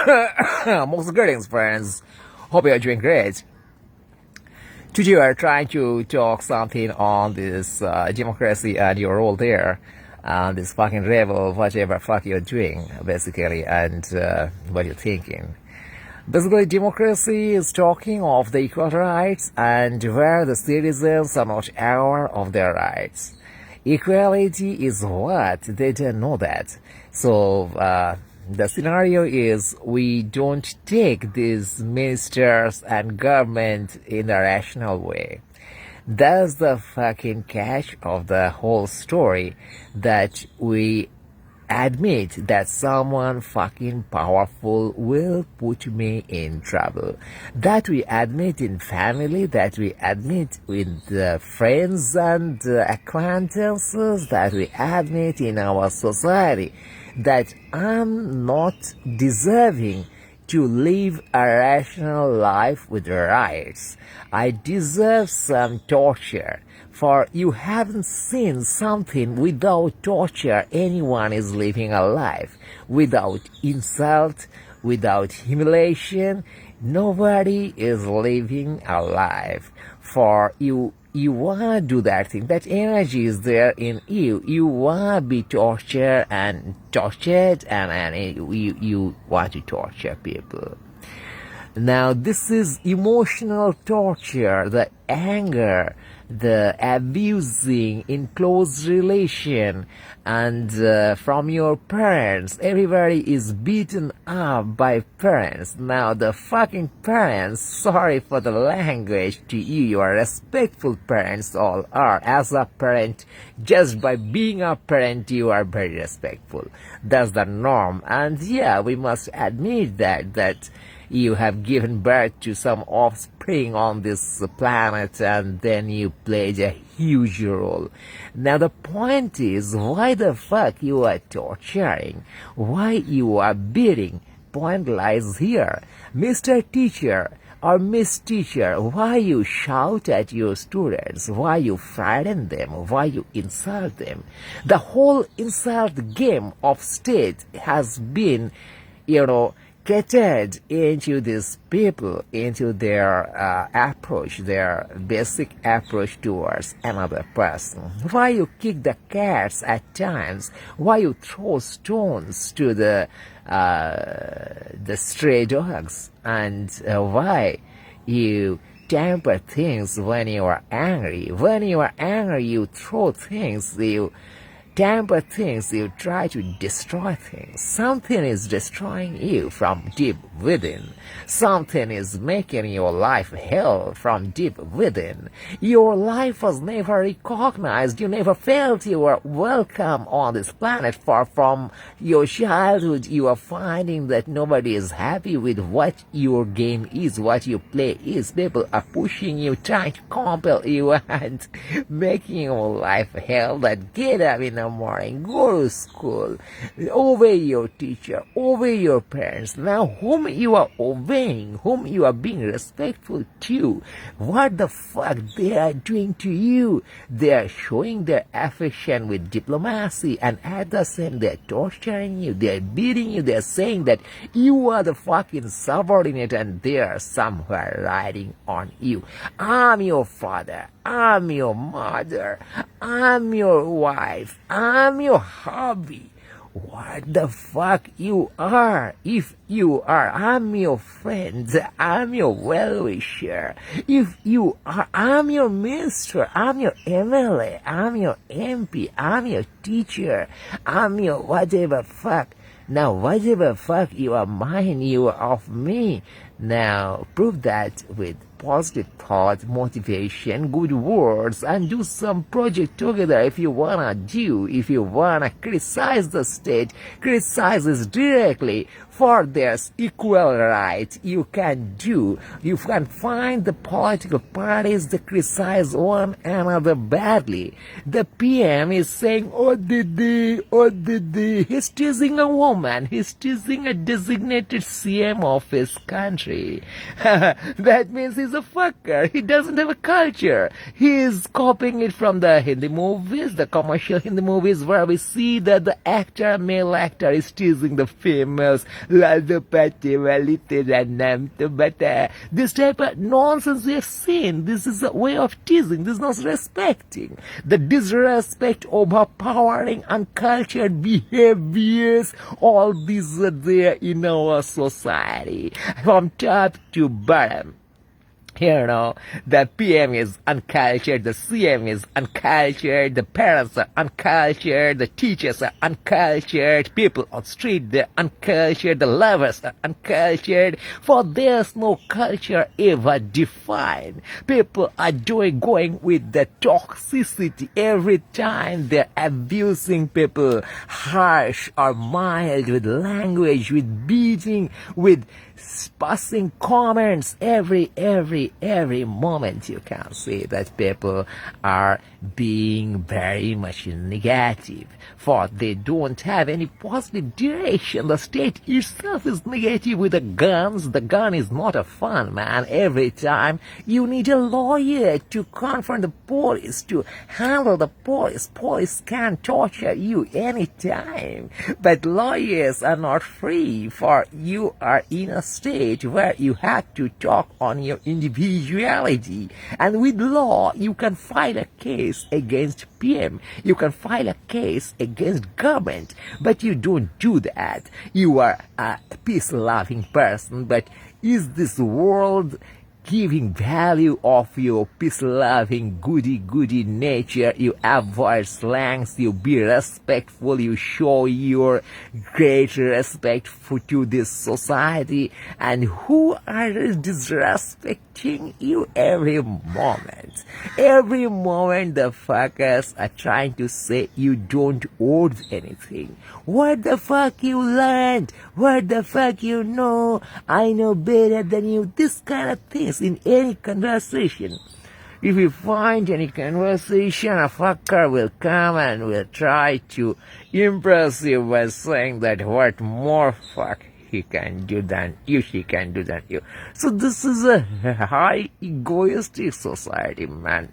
Most greetings, friends. Hope you are doing great. Today, we are trying to talk something on this democracy and your role there, and this fucking rebel, whatever fuck you're doing, basically, and what you're thinking. Basically, democracy is talking of the equal rights and where the citizens are not aware of their rights. Equality is what? They don't know that. So, the scenario is we don't take these ministers and government in a rational way. That's the fucking catch of the whole story, that we admit that someone fucking powerful will put me in trouble. That we admit in family, that we admit with friends and acquaintances, that we admit in our society, that I'm not deserving to live a rational life with rights. I deserve some torture. For you haven't seen something without torture. Anyone is living a life without insult, without humiliation. Nobody is living a life. For you wanna do that thing. That energy is there in you. You wanna be tortured and you want to torture people. Now, this is emotional torture, the anger, the abusing in close relation, and from your parents. Everybody is beaten up by parents. Now, the fucking parents, sorry for the language to you, you are respectful parents, all are. As a parent, just by being a parent, you are very respectful. That's the norm. And yeah, we must admit that you have given birth to some offspring on this planet, and then you played a huge role. Now the point is, why the fuck you are torturing? Why you are beating? Point lies here. Mr. Teacher or Miss Teacher, why you shout at your students? Why you frighten them? Why you insult them? The whole insult game of state has been, catered into these people, into their approach, their basic approach towards another person. Why you kick the cats at times? Why you throw stones to the stray dogs? And why you tamper things when you are angry? When you are angry, you throw things, you tamper things, you try to destroy things. Something is destroying you from deep within. Something is making your life hell from deep within. Your life was never recognized. You never felt you were welcome on this planet. Far from your childhood, you are finding that nobody is happy with what your game is, what your play is. People are pushing you, trying to compel you, and making your life hell. That get up in the morning, go to school, obey your teacher, obey your parents. Now, whom you are obeying, whom you are being respectful to, what the fuck they are doing to you? They are showing their affection with diplomacy, and at the same they are torturing you, they are beating you, they are saying that you are the fucking subordinate and they are somewhere riding on you. I'm your father, I'm your mother, I'm your wife, I'm your hobby. What the fuck you are? If you are, I'm your friend, I'm your well-wisher. If you are, I'm your minister, I'm your MLA, I'm your MP, I'm your teacher, I'm your whatever fuck. Now, whatever fuck you are mine, you are of me. Now, prove that with positive thought, motivation, good words, and do some project together. If you wanna if you wanna criticize the state, criticize it directly for their equal rights. You can find the political parties that criticize one another badly. The PM is saying, oh didi, he's teasing a woman, he's teasing a designated CM of his country. That means he's is a fucker. He doesn't have a culture. He is copying it from the Hindi movies, the commercial Hindi movies, where we see that the male actor is teasing the females. This type of nonsense we have seen. This is a way of teasing. This is not respecting. The disrespect, overpowering, uncultured behaviors, all these are there in our society. From top to bottom. The PM is uncultured, the CM is uncultured, the parents are uncultured, the teachers are uncultured, people on street, they're uncultured, the lovers are uncultured, for there's no culture ever defined. People are going with the toxicity every time. They're abusing people, harsh or mild, with language, with beating, with passing comments every moment. You can see that people are being very much negative, for they don't have any positive direction. The state itself is negative with the guns. The gun is not a fun, man. Every time you need a lawyer to confront the police, to handle the police. Police can torture you anytime, but lawyers are not free, for you are in a state where you have to talk on your individuality. And with law, you can file a case against PM. You can file a case against government, but you don't do that. You are a peace-loving person, but is this world giving value of your peace-loving, goody nature? You avoid slangs, you be respectful, you show your great respect to this society, and who are disrespecting you every moment? Every moment the fuckers are trying to say you don't owe anything. What the fuck you learned? What the fuck you know? I know better than you. This kind of things in any conversation. If you find any conversation, a fucker will come and will try to impress you by saying that what more fuck he can do than you, she can do than you. So this is a high egoistic society, man.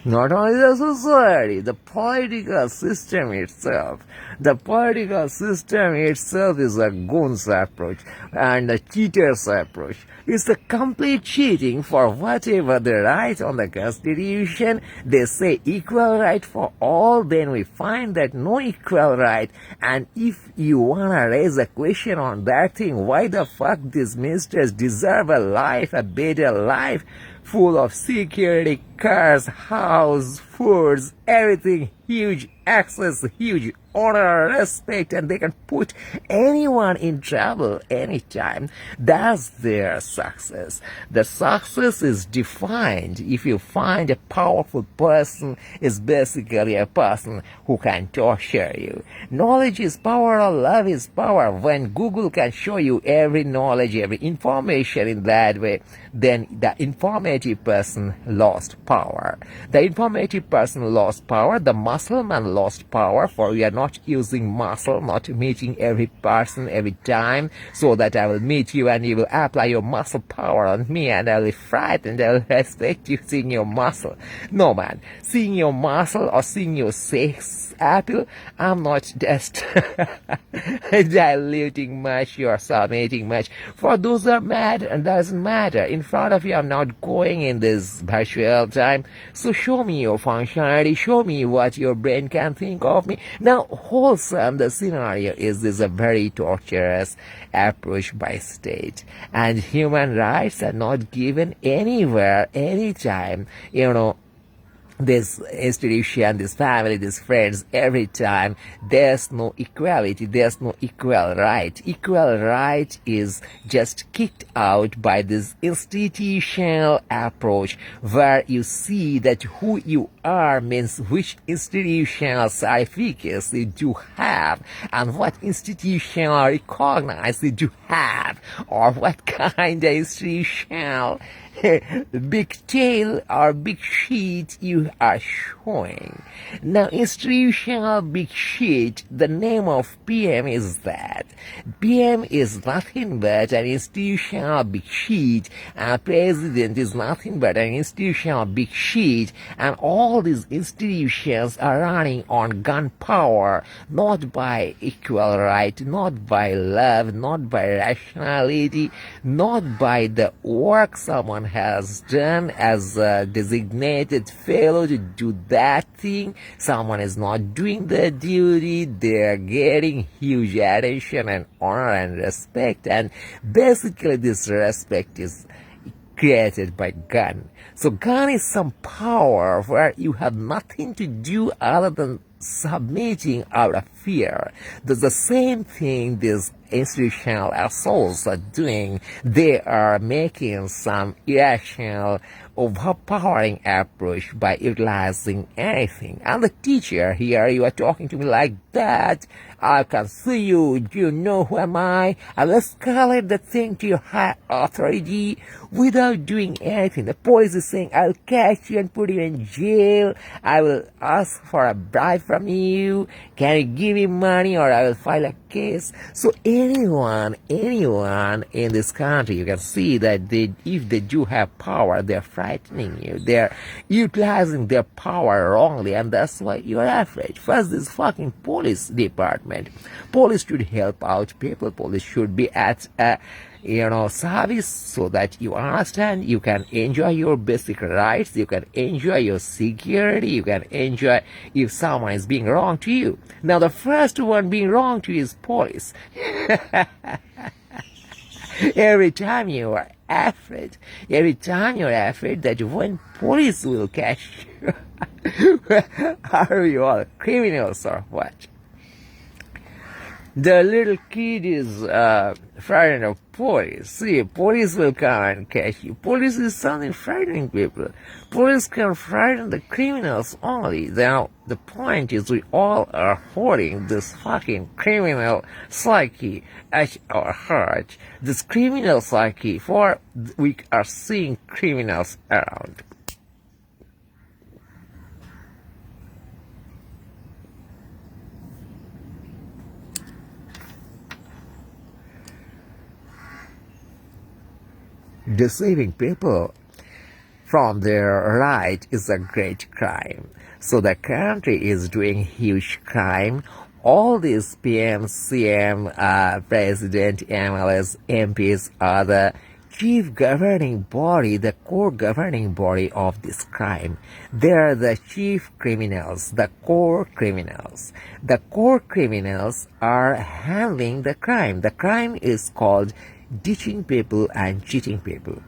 Not only the society, the political system itself. The political system itself is a goon's approach and a cheater's approach. It's a complete cheating. For whatever they write on the Constitution, they say equal right for all, then we find that no equal right. And if you wanna raise a question on that thing, why the fuck these ministers deserve a life, a better life, full of security, cars, house, foods, everything, huge access, huge honor, respect, and they can put anyone in trouble anytime. That's their success. The success is defined. If you find a powerful person, is basically a person who can torture you. Knowledge is power, or love is power. When Google can show you every knowledge, every information in that way, then the informative person lost power. The informative person lost power. The muscle man lost power, for we are not using muscle, not meeting every person every time, so that I will meet you and you will apply your muscle power on me and I will be frightened, I will respect you seeing your muscle. No, man. Seeing your muscle or seeing your sex appeal, I'm not just diluting much, you're submitting much. For those that matter, and doesn't matter. In front of you, I'm not going in this virtual time. So show me your functionality, show me what your brain can think of me. Now, wholesome, the scenario is this a very torturous approach by state. And human rights are not given anywhere, anytime. This institution, this family, these friends, every time, there's no equality, there's no equal right. Equal right is just kicked out by this institutional approach, where you see that who you are means which institutional certificates you do have, and what institutional recognized you do have, or what kind of institutional big tail or big sheet you are showing. Now, institutional big sheet, the name of PM is that. PM is nothing but an institutional big sheet, and president is nothing but an institutional big sheet, and all these institutions are running on gunpowder, not by equal right, not by love, not by rationality, not by the work someone has done as a designated fellow to do that thing. Someone is not doing the duty. They are getting huge attention and honor and respect, and basically this respect is created by gun. So gun is some power where you have nothing to do other than submitting out of fear. That's the same thing these institutional assholes are doing. They are making some irrational, overpowering approach by utilizing anything. I'm the teacher here. You are talking to me like that. I can see you. Do you know who am I? I will escalate the thing to your high authority without doing anything. The police is saying, I'll catch you and put you in jail. I will ask for a bribe from you. Can you give me money or I will file a case? So anyone in this country, you can see that if they do have power, they're frightening you. They're utilizing their power wrongly, and that's why you're afraid. First, this fucking police department. Police should help out people. Police should be at service so that you understand, you can enjoy your basic rights, you can enjoy your security, you can enjoy if someone is being wrong to you. Now, the first one being wrong to you is police. Every time you are afraid that when police will catch you, are you all criminals or what? The little kid is frightened of police. See, police will come and catch you. Police is something frightening people. Police can frighten the criminals only. Now, the point is we all are holding this fucking criminal psyche at our heart. This criminal psyche, for we are seeing criminals around. Deceiving people from their right is a great crime. So the country is doing huge crime. All these PM, CM, President, MLS, MPs are the chief governing body, the core governing body of this crime. They are the chief criminals, the core criminals. The core criminals are handling the crime. The crime is called ditching people and cheating people.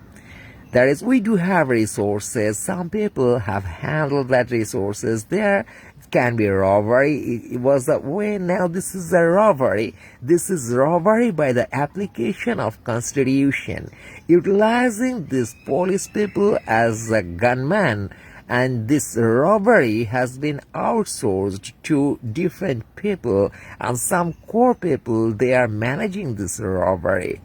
That is, we do have resources. Some people have handled that resources. There can be robbery. It was a way. Now this is a robbery. This is robbery by the application of Constitution, utilizing these police people as a gunman. And this robbery has been outsourced to different people, and some core people, they are managing this robbery.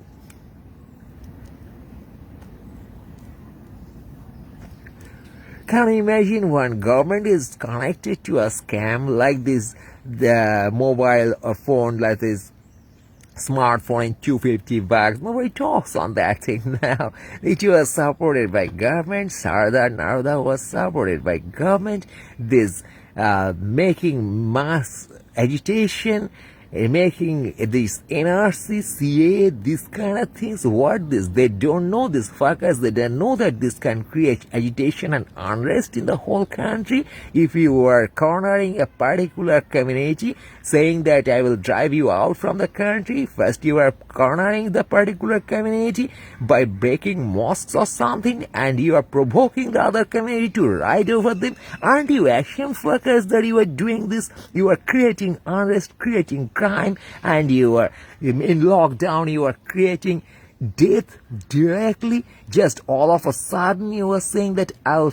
Can you imagine when government is connected to a scam like this, the mobile phone, like this smartphone in $250? Nobody talks on that thing now. It was supported by government. Narda was supported by government. This making mass agitation, making this NRC, CA, these kind of things. What this? They don't know, these fuckers. They don't know that this can create agitation and unrest in the whole country. If you are cornering a particular community, saying that I will drive you out from the country, first you are cornering the particular community by breaking mosques or something, and you are provoking the other community to ride over them. Aren't you ashamed, fuckers, that you are doing this? You are creating unrest, creating crime, and you are in lockdown, you are creating death directly. Just all of a sudden you are saying that I'll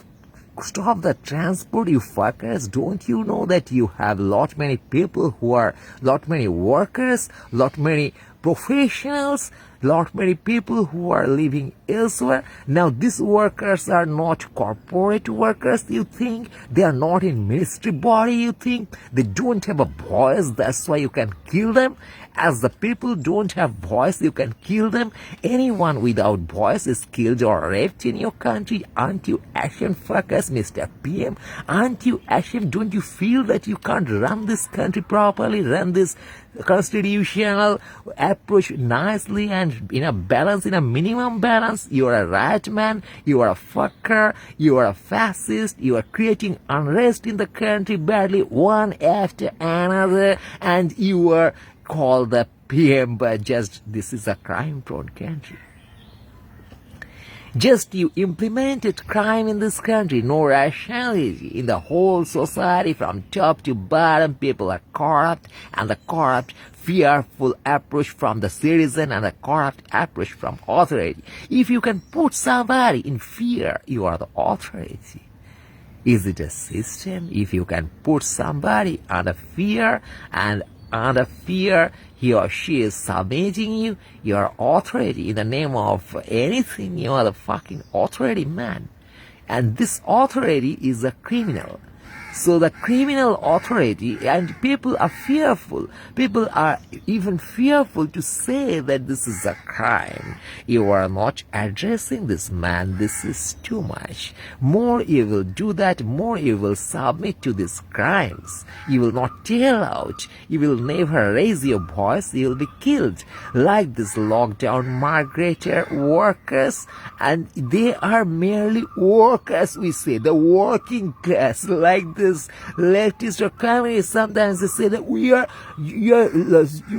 stop the transport, you fuckers. Don't you know that you have lot many people who are, lot many workers, lot many professionals, lot many people who are living elsewhere. Now these workers are not corporate workers, you think? They are not in ministry body, you think? They don't have a voice, that's why you can kill them? As the people don't have voice, you can kill them? Anyone without voice is killed or raped in your country. Aren't you ashamed, fuckers, Mr. PM? Aren't you ashamed? Don't you feel that you can't run this country properly, run this constitutional approach nicely and in a balance, in a minimum balance? You are a right man, you are a fucker, you are a fascist, you are creating unrest in the country badly, one after another, and you are called the PM, but just this is a crime-prone country. Just you implemented crime in this country, no rationality in the whole society from top to bottom. People are corrupt, and the corrupt, fearful approach from the citizen and the corrupt approach from authority. If you can put somebody in fear, you are the authority. Is it a system? If you can put somebody under fear and under fear, he or she is submitting you, your authority in the name of anything, you are the fucking authority, man. And this authority is a criminal. So the criminal authority, and people are fearful. People are even fearful to say that this is a crime. You are not addressing this, man. This is too much. More you will do that, more you will submit to these crimes. You will not tell out. You will never raise your voice. You will be killed. Like this lockdown migrator workers, and they are merely workers, we say, the working class, like this leftist or communist. Sometimes they say that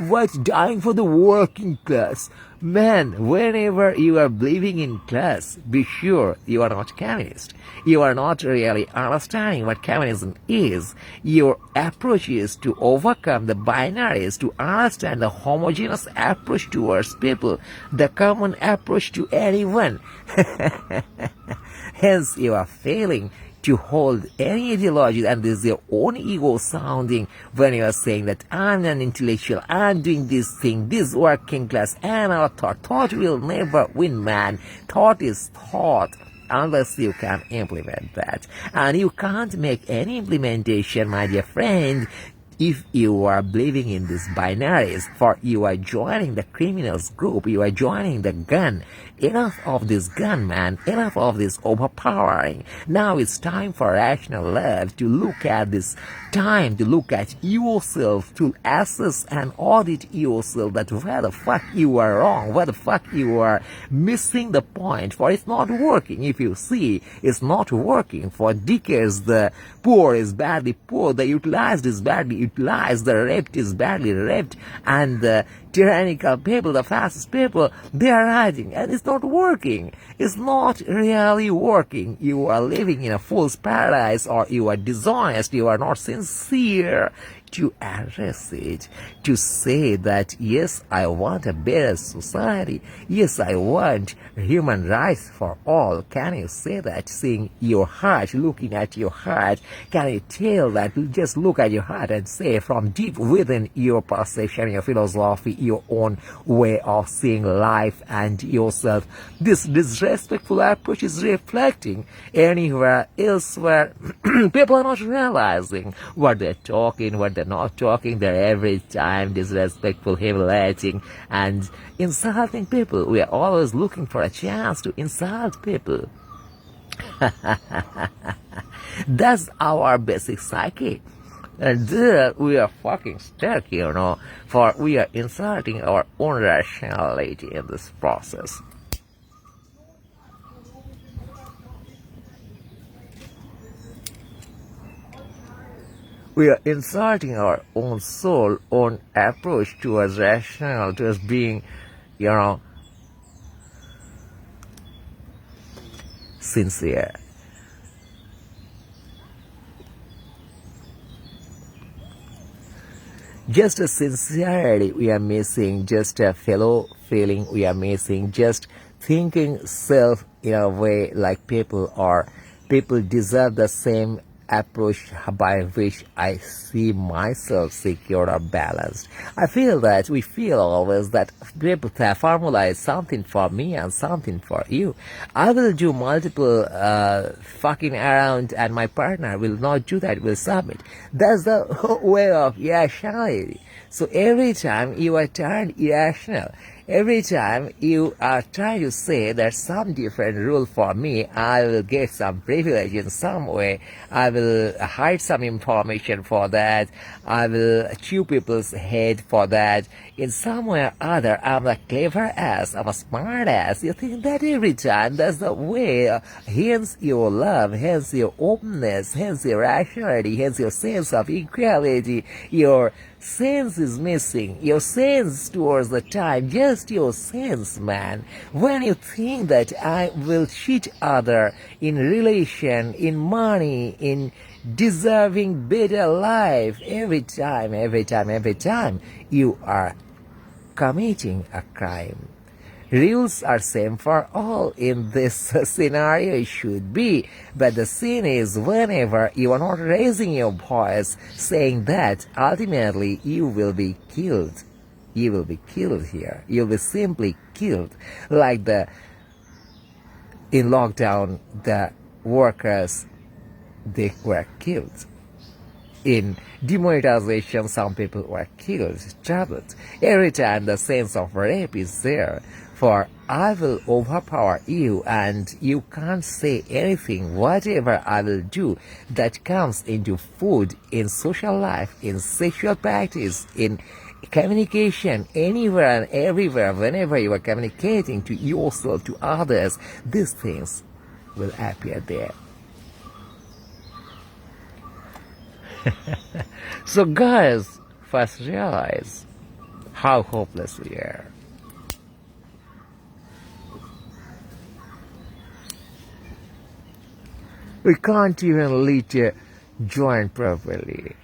what's dying for the working class. Man, whenever you are believing in class, be sure you are not communist. You are not really understanding what communism is. Your approach is to overcome the binaries, to understand the homogeneous approach towards people, the common approach to anyone. Hence, you are failing to hold any ideology, and this is your own ego sounding when you are saying that I'm an intellectual, I'm doing this thing, this working class, and our thought will never win, man. Thought is thought unless you can implement that. And you can't make any implementation, my dear friend, if you are believing in these binaries, for you are joining the criminals group, you are joining the gun. Enough of this gun, man. Enough of this overpowering. Now it's time for rational love to look at this time, to look at yourself, to assess and audit yourself, that where the fuck you are wrong, where the fuck you are missing the point, for it's not working. If you see it's not working for decades, the poor is badly poor, the utilized is badly utilized, the raped is badly raped, and the tyrannical people, the fascist people, they are rising, and it's not working. It's not really working. You are living in a fool's paradise, or you are dishonest, you are not sincere to address it, to say that yes, I want a better society, yes, I want human rights for all. Can you say that, seeing your heart, looking at your heart? Can you tell that? Just look at your heart and say from deep within your perception, your philosophy, your own way of seeing life and yourself. This disrespectful approach is reflecting anywhere elsewhere. People are not realizing what they're talking, what they're not talking. They're every time disrespectful, humiliating, and insulting people. We are always looking for a chance to insult people. That's our basic psyche. And there we are fucking stuck, for we are insulting our own rationality in this process. We are insulting our own soul, own approach towards rational, towards being, sincere. Just a sincerity we are missing, just a fellow feeling we are missing, just thinking self in a way like people people deserve the same approach by which I see myself secure or balanced. I feel that we feel always that people formula is something for me and something for you. I will do multiple fucking around and my partner will not do that, will submit. That's the way of irrationality. So every time you are turned irrational, every time you are trying to say there's some different rule for me, I will get some privilege in some way, I will hide some information for that, I will chew people's head for that, in some way or other, I'm a clever ass, I'm a smart ass. You think that every time, that's the way, hence your love, hence your openness, hence your rationality, hence your sense of equality, your sense is missing. Your sense towards the time, just your sense, man. When you think that I will cheat other in relation, in money, in deserving better life, every time, you are committing a crime. Rules are same for all in this scenario, it should be. But the sin is whenever you are not raising your voice saying that, ultimately you will be killed. You will be killed here. You'll be simply killed. Like in lockdown, the workers, they were killed. In demonetization, some people were killed, troubled. Every time the sense of rape is there, for I will overpower you and you can't say anything. Whatever I will do that comes into food, in social life, in sexual practice, in communication, anywhere and everywhere, whenever you are communicating to yourself, to others, these things will appear there. So guys, first realize how hopeless we are. We can't even lit a joint properly.